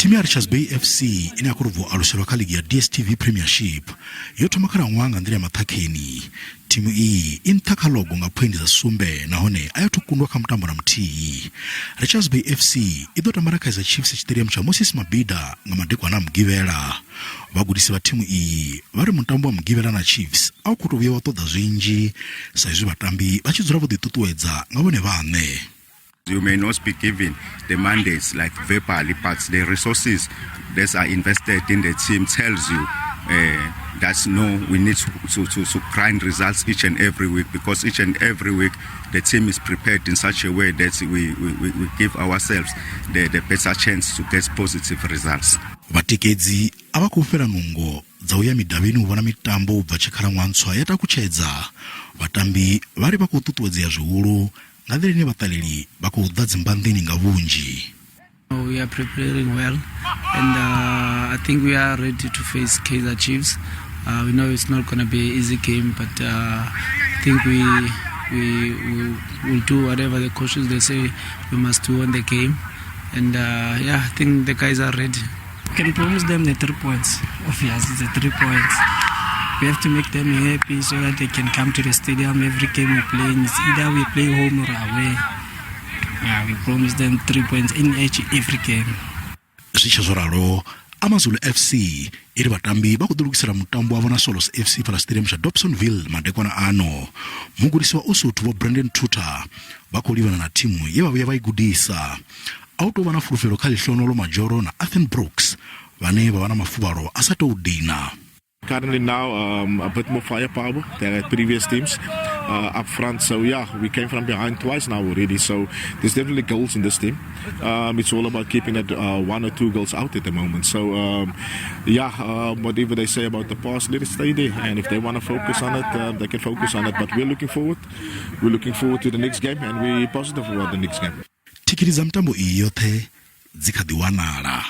Thimu ya Richards Bay FC ina kuruvu alushelwa ka ligi ya DSTV Premiership yothoma khalanwaha nga ndila ya maṱhakheni. Thimu iyi inthakha logo nga phoindi za sumbe nahone ayathukundwa kha mutambo na muthihi. Richards Bay FC ido tamba Kaizer Chiefs stadium cha Moses Mabhida nga madekwana mugivela. Vhagudisi va thimu iyi vari mutambo wa mugivela na Chiefs au kuti vhuya wa ṱoḓa zwinzhi sa izwi vhatambi vha tshi dzula vho ḓiṱuṱuwedza nga vhone vhaṋe. You may not be given the mandates like verbally, but the resources that are invested in the team tells you that no, we need to grind results each and every week, because each and every week the team is prepared in such a way that we give ourselves the better chance to get positive results. Vatikedzi ava kufera nungo dza uya midavhini u vhona mitambo ubva tshikhalanwaha ntswa ya takutshedza. Vatambi vari va kuṱuṱuwedzea zwihulu nga nḓila ine vhaṱaleli vha khou ḓa dzimbanḓini nga vhunzhi. We are preparing well, and I think we are ready to face Kaizer Chiefs. We know it's not going to be an easy game, but I think we will do whatever the coaches they say we must do in the game, and I think the guys are ready. We can promise them the 3 points. Obviously, the 3 points. We have to make them happy so that they can come to the stadium every game we play. It's either we play home or away. We promise them 3 points in every game. Zwichazoralo Amazulu FC iri vatambi va kudulugisela mutambo wa vona Solos FC pa stadium cha Dobsonville madekwana ano. Mugudisi wa Usuthu wa Brandon Tuta va kulivana na thimu ye vavuya va igudisa. Auto vana fulufelo kha lihlono lo majoro na Athen Brooks vane va vana mafuvaro asato udina. Currently now a bit more firepower than at previous teams up front. So yeah, we came from behind twice now already. So there's definitely goals in this team. It's all about keeping it 1 or 2 goals out at the moment. So whatever they say about the past, let it stay there. And if they want to focus on it, they can focus on it. But we're looking forward. We're looking forward to the next game, and we're positive about the next game. Tikiti za mtambo iyi yothe zikadi wanala.